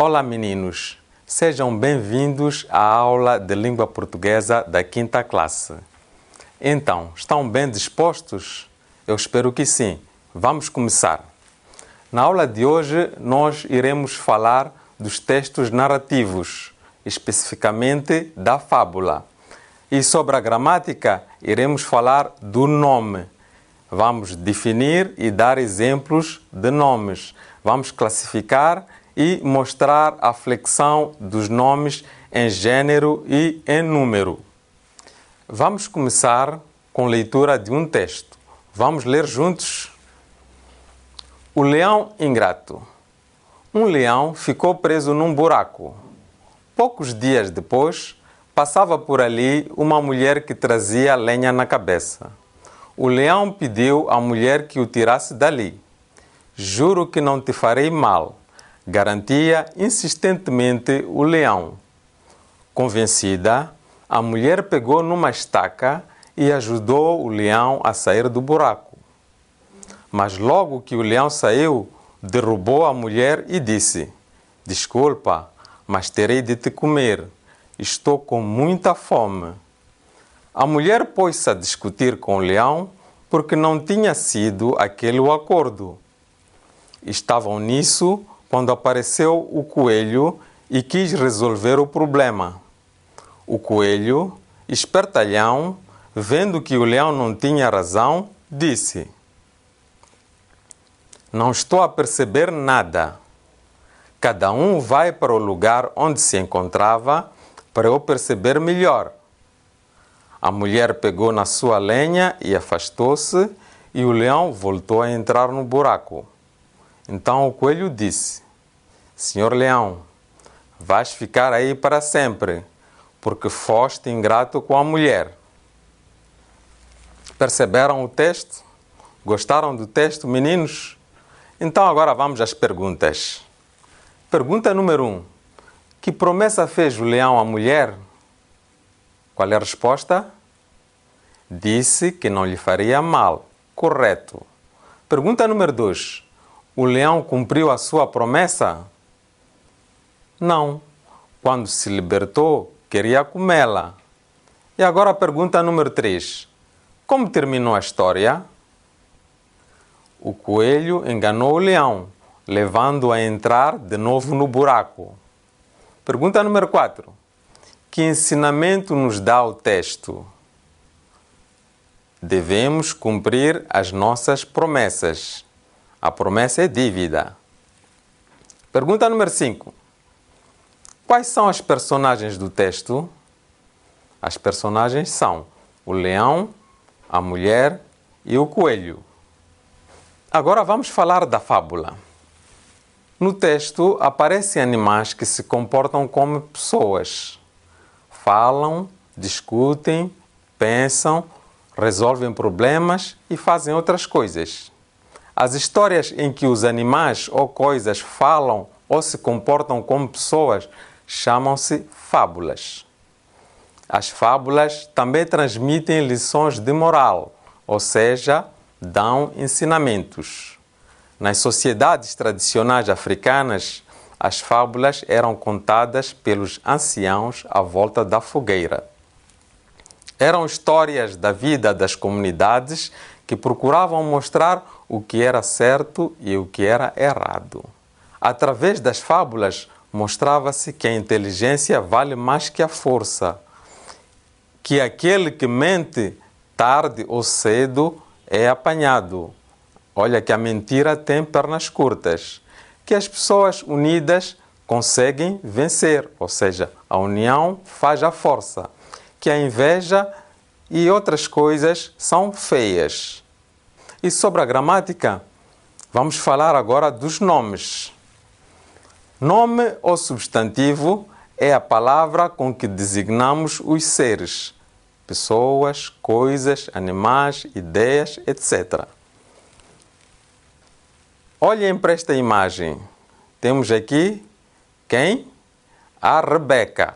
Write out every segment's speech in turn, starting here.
Olá meninos, sejam bem-vindos à aula de língua portuguesa da 5ª classe. Então, estão bem dispostos? Eu espero que sim. Vamos começar. Na aula de hoje, nós iremos falar dos textos narrativos, especificamente da fábula. E sobre a gramática, iremos falar do nome. Vamos definir e dar exemplos de nomes. Vamos classificar e mostrar a flexão dos nomes em gênero e em número. Vamos começar com leitura de um texto. Vamos ler juntos? O leão ingrato. Um leão ficou preso num buraco. Poucos dias depois, passava por ali uma mulher que trazia lenha na cabeça. O leão pediu à mulher que o tirasse dali. Juro que não te farei mal, garantia insistentemente o leão. Convencida, a mulher pegou numa estaca e ajudou o leão a sair do buraco. Mas logo que o leão saiu, derrubou a mulher e disse: "Desculpa, mas terei de te comer. Estou com muita fome." A mulher pôs-se a discutir com o leão porque não tinha sido aquele o acordo. Estavam nisso quando apareceu o coelho e quis resolver o problema. O coelho, espertalhão, vendo que o leão não tinha razão, disse: "Não estou a perceber nada. Cada um vai para o lugar onde se encontrava para eu perceber melhor." A mulher pegou na sua lenha e afastou-se, e o leão voltou a entrar no buraco. Então o coelho disse: "Senhor leão, vais ficar aí para sempre, porque foste ingrato com a mulher." Perceberam o texto? Gostaram do texto, meninos? Então agora vamos às perguntas. Pergunta número 1. Que promessa fez o leão à mulher? Qual é a resposta? Disse que não lhe faria mal. Correto. Pergunta número 2. O leão cumpriu a sua promessa? Não. Quando se libertou, queria comê-la. E agora a pergunta número 3. Como terminou a história? O coelho enganou o leão, levando-o a entrar de novo no buraco. Pergunta número 4. Que ensinamento nos dá o texto? Devemos cumprir as nossas promessas. A promessa é dívida. Pergunta número 5. Quais são as personagens do texto? As personagens são o leão, a mulher e o coelho. Agora vamos falar da fábula. No texto aparecem animais que se comportam como pessoas. Falam, discutem, pensam, resolvem problemas e fazem outras coisas. As histórias em que os animais ou coisas falam ou se comportam como pessoas chamam-se fábulas. As fábulas também transmitem lições de moral, ou seja, dão ensinamentos. Nas sociedades tradicionais africanas, as fábulas eram contadas pelos anciãos à volta da fogueira. Eram histórias da vida das comunidades que procuravam mostrar o que era certo e o que era errado. Através das fábulas, mostrava-se que a inteligência vale mais que a força, que aquele que mente tarde ou cedo é apanhado. Olha que a mentira tem pernas curtas. Que as pessoas unidas conseguem vencer, ou seja, a união faz a força. Que a inveja e outras coisas são feias. E sobre a gramática, vamos falar agora dos nomes. Nome ou substantivo é a palavra com que designamos os seres, pessoas, coisas, animais, ideias, etc. Olhem para esta imagem. Temos aqui quem? A Rebeca.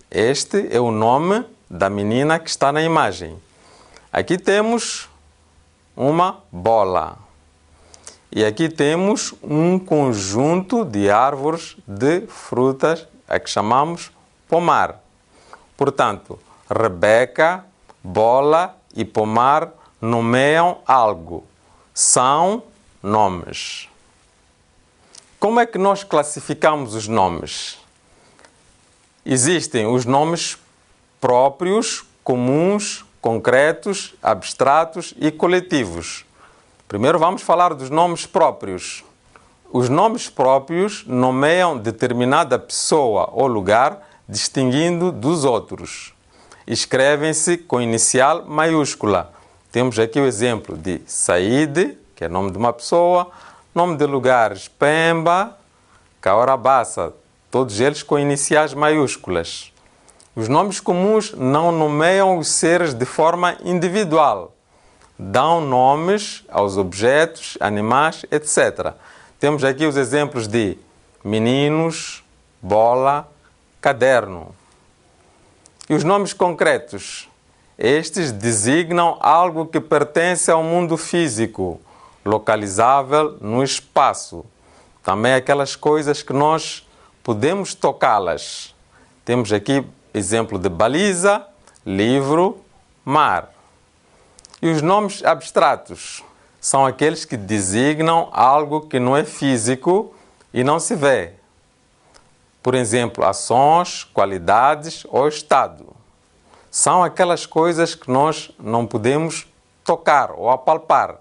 Este é o nome da menina que está na imagem. Aqui temos uma bola. E aqui temos um conjunto de árvores de frutas, a que chamamos pomar. Portanto, Rebeca, Bola e Pomar nomeiam algo. São nomes. Como é que nós classificamos os nomes? Existem os nomes próprios, comuns, concretos, abstratos e coletivos. Primeiro vamos falar dos nomes próprios. Os nomes próprios nomeiam determinada pessoa ou lugar, distinguindo dos outros. Escrevem-se com inicial maiúscula. Temos aqui o exemplo de Saíde, que é nome de uma pessoa, nome de lugares Pemba, Caorabassa, todos eles com iniciais maiúsculas. Os nomes comuns não nomeiam os seres de forma individual. Dão nomes aos objetos, animais, etc. Temos aqui os exemplos de meninos, bola, caderno. E os nomes concretos? Estes designam algo que pertence ao mundo físico, localizável no espaço. Também aquelas coisas que nós podemos tocá-las. Temos aqui exemplo de baliza, livro, mar. E os nomes abstratos são aqueles que designam algo que não é físico e não se vê. Por exemplo, ações, qualidades ou estado. São aquelas coisas que nós não podemos tocar ou apalpar.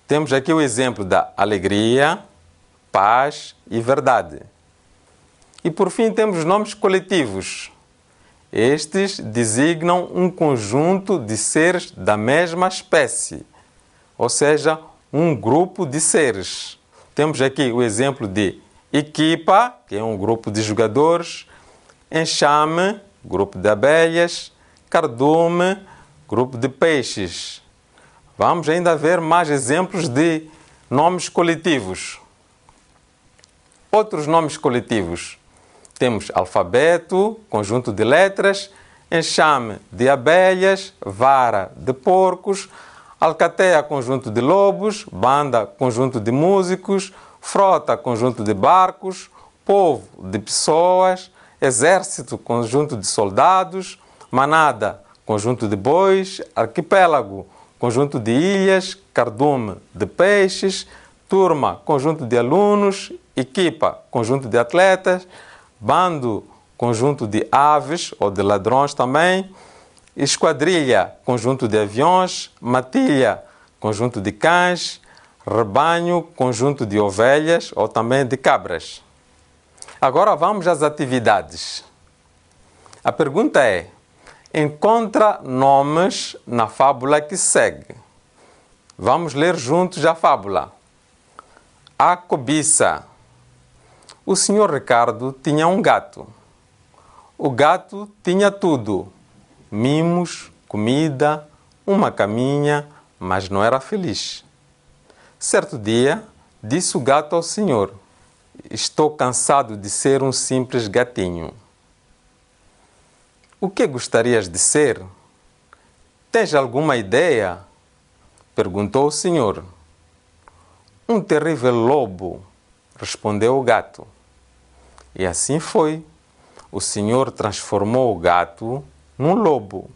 Temos aqui o exemplo da alegria, paz e verdade. E por fim temos os nomes coletivos. Estes designam um conjunto de seres da mesma espécie, ou seja, um grupo de seres. Temos aqui o exemplo de equipa, que é um grupo de jogadores, enxame, grupo de abelhas, cardume, grupo de peixes. Vamos ainda ver mais exemplos de nomes coletivos. Outros nomes coletivos. Temos alfabeto, conjunto de letras, enxame de abelhas, vara de porcos, alcateia, conjunto de lobos, banda, conjunto de músicos, frota, conjunto de barcos, povo de pessoas, exército, conjunto de soldados, manada, conjunto de bois, arquipélago, conjunto de ilhas, cardume de peixes, turma, conjunto de alunos, equipa, conjunto de atletas, bando, conjunto de aves ou de ladrões também, esquadrilha, conjunto de aviões, matilha, conjunto de cães, rebanho, conjunto de ovelhas ou também de cabras. Agora vamos às atividades. A pergunta é: encontra nomes na fábula que segue. Vamos ler juntos a fábula. A cobiça. O senhor Ricardo tinha um gato. O gato tinha tudo: mimos, comida, uma caminha, mas não era feliz. Certo dia, disse o gato ao senhor: estou cansado de ser um simples gatinho. O que gostarias de ser? Tens alguma ideia? Perguntou o senhor. Um terrível lobo, respondeu o gato. E assim foi. O senhor transformou o gato num lobo.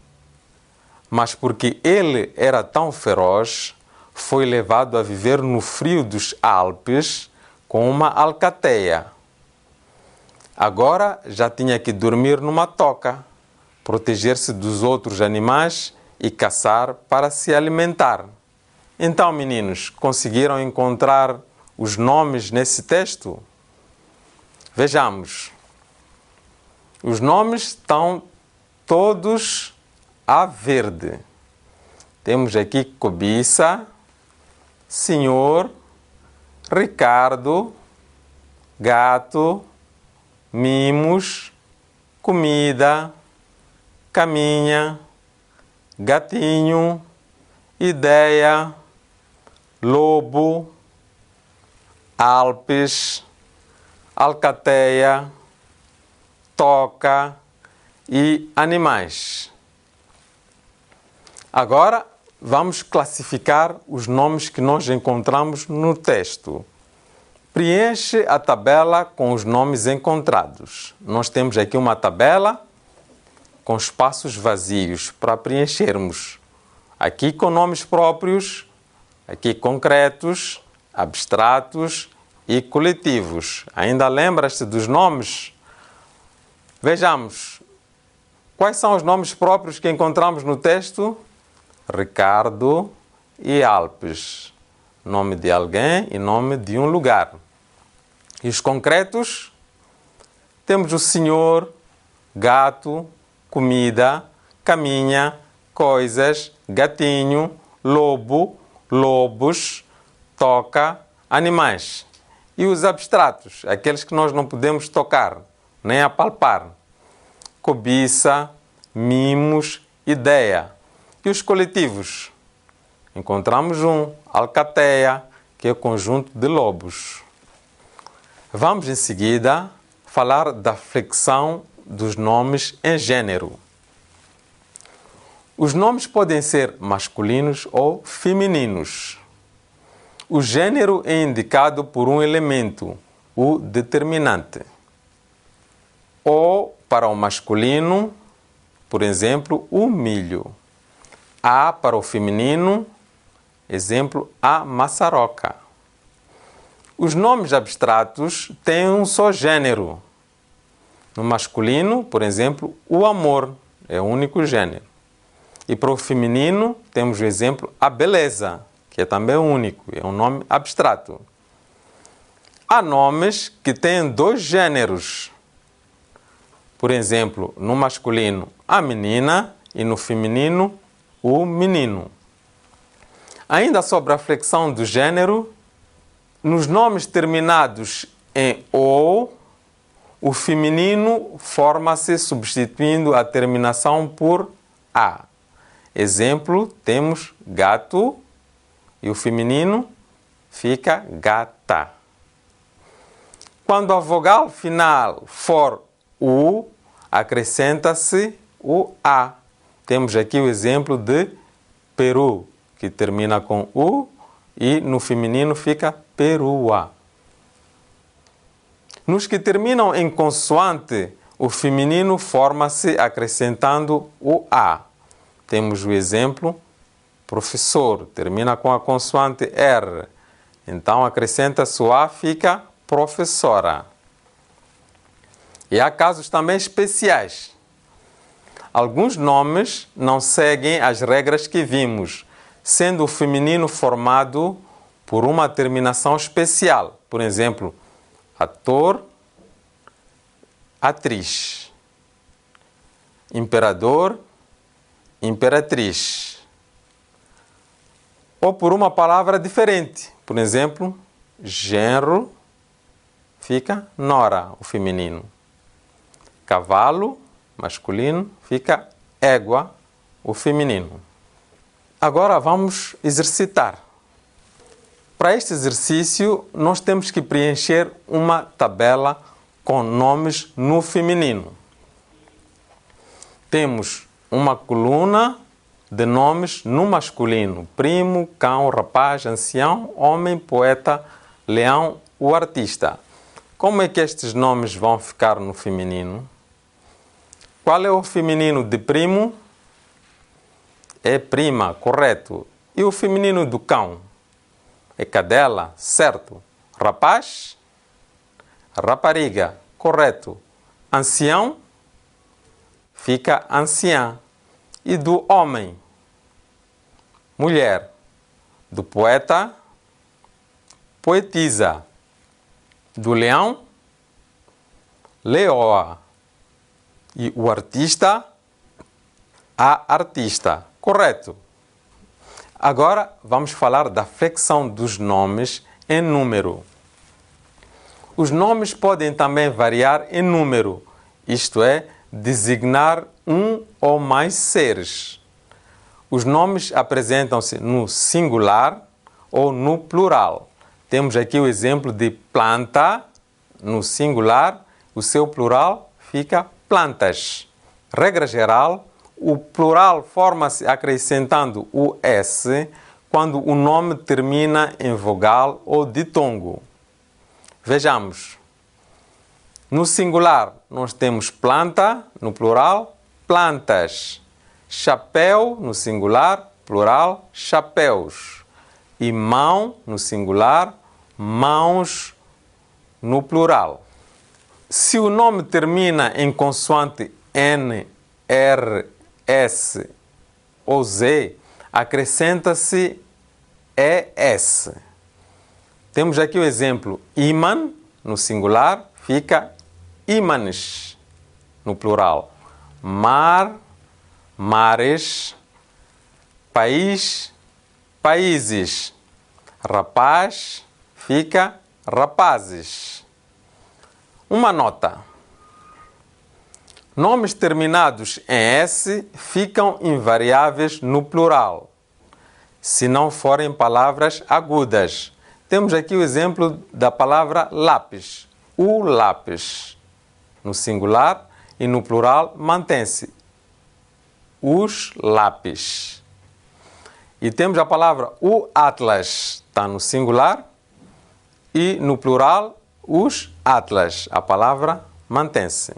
Mas porque ele era tão feroz, foi levado a viver no frio dos Alpes com uma alcateia. Agora já tinha que dormir numa toca, proteger-se dos outros animais e caçar para se alimentar. Então, meninos, conseguiram encontrar os nomes nesse texto? Vejamos. Os nomes estão todos a verde. Temos aqui cobiça, senhor, Ricardo, gato, mimos, comida, caminha, gatinho, ideia, lobo, Alpes, alcateia, toca e animais. Agora vamos classificar os nomes que nós encontramos no texto. Preenche a tabela com os nomes encontrados. Nós temos aqui uma tabela com espaços vazios para preenchermos. Aqui com nomes próprios, aqui concretos, abstratos e coletivos. Ainda lembras-te dos nomes? Vejamos. Quais são os nomes próprios que encontramos no texto? Ricardo e Alpes. Nome de alguém e nome de um lugar. E os concretos? Temos o senhor, gato, comida, caminha, coisas, gatinho, lobo, lobos, toca, animais. E os abstratos, aqueles que nós não podemos tocar, nem apalpar. Cobiça, mimos, ideia. E os coletivos? Encontramos alcateia, que é o conjunto de lobos. Vamos em seguida falar da flexão dos nomes em gênero. Os nomes podem ser masculinos ou femininos. O gênero é indicado por um elemento, o determinante. Ou, para o masculino, por exemplo, o milho. A para o feminino, exemplo, a maçaroca. Os nomes abstratos têm um só gênero. No masculino, por exemplo, o amor é o único gênero. E para o feminino, temos o exemplo a beleza, que é também único, é um nome abstrato. Há nomes que têm dois gêneros. Por exemplo, no masculino, a menina e no feminino, o menino. Ainda sobre a flexão do gênero, nos nomes terminados em ou, o feminino forma-se substituindo a terminação por a. Exemplo, temos gato e o feminino fica gata. Quando a vogal final for u, acrescenta-se o a. Temos aqui o exemplo de Peru, que termina com u e no feminino fica perua. Nos que terminam em consoante, o feminino forma-se acrescentando o a. Temos o exemplo professor, termina com a consoante R. Então acrescenta-se o a, fica professora. E há casos também especiais. Alguns nomes não seguem as regras que vimos, sendo o feminino formado por uma terminação especial. Por exemplo, ator, atriz. Imperador, imperatriz. Ou por uma palavra diferente. Por exemplo, genro, fica nora, o feminino. Cavalo, masculino, fica égua, o feminino. Agora vamos exercitar. Para este exercício, nós temos que preencher uma tabela com nomes no feminino. Temos uma coluna de nomes no masculino: primo, cão, rapaz, ancião, homem, poeta, leão, o artista. Como é que estes nomes vão ficar no feminino? Qual é o feminino de primo? É prima, correto. E o feminino do cão? É cadela, certo. Rapaz? Rapariga, correto. Ancião? Fica anciã. E do homem? Mulher. Do poeta? Poetisa. Do leão? Leoa. E o artista? A artista. Correto. Agora vamos falar da flexão dos nomes em número. Os nomes podem também variar em número, isto é, designar um ou mais seres. Os nomes apresentam-se no singular ou no plural. Temos aqui o exemplo de planta, no singular, o seu plural fica plantas. Regra geral, o plural forma-se acrescentando o S quando o nome termina em vogal ou ditongo. Vejamos. No singular, nós temos planta, no plural, plantas. Chapéu, no singular, plural, chapéus. E mão, no singular, mãos, no plural. Se o nome termina em consoante N, R, S ou Z, acrescenta-se ES. Temos aqui o exemplo ímã, no singular, fica ímãs, no plural. Mar, mares. País, países. Rapaz, fica rapazes. Uma nota. Nomes terminados em S ficam invariáveis no plural, se não forem palavras agudas. Temos aqui o exemplo da palavra lápis. O lápis. No singular e no plural mantém-se. Os lápis. E temos a palavra o atlas. Está no singular e no plural os atlas. A palavra mantém-se.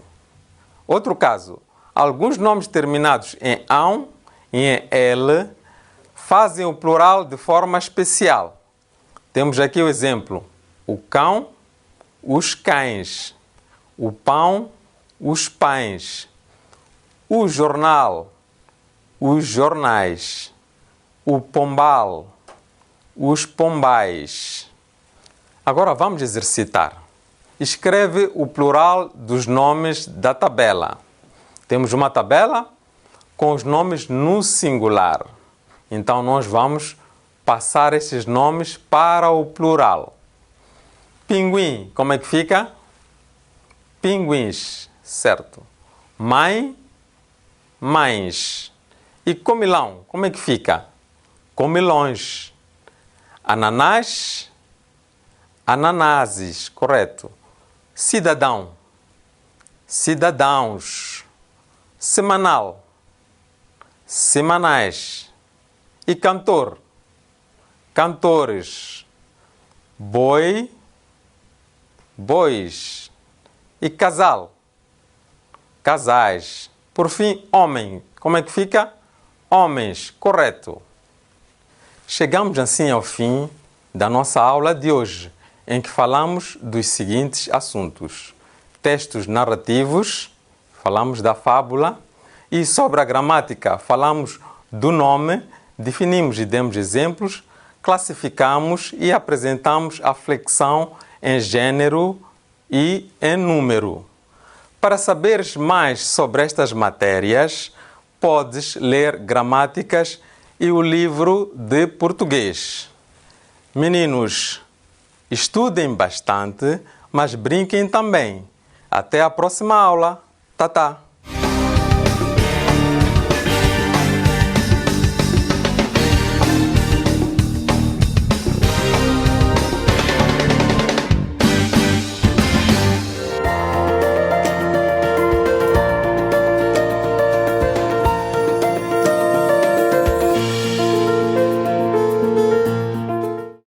Outro caso, alguns nomes terminados em ão e em L fazem o plural de forma especial. Temos aqui o exemplo, o cão, os cães, o pão, os pães, o jornal, os jornais, o pombal, os pombais. Agora vamos exercitar. Escreve o plural dos nomes da tabela. Temos uma tabela com os nomes no singular. Então, nós vamos passar esses nomes para o plural. Pinguim, como é que fica? Pinguins, certo. Mãe, mães. E comilão, como é que fica? Comilões. Ananás, ananases, correto. Cidadão, cidadãos. Semanal, semanais. E cantor, cantores. Boi, bois. E casal, casais. Por fim, homem, como é que fica? Homens, correto. Chegamos assim ao fim da nossa aula de hoje, em que falamos dos seguintes assuntos: textos narrativos, falamos da fábula, e sobre a gramática, falamos do nome, definimos e demos exemplos, classificamos e apresentamos a flexão em gênero e em número. Para saberes mais sobre estas matérias, podes ler Gramáticas e o livro de português. Meninos, estudem bastante, mas brinquem também. Até a próxima aula. Tata!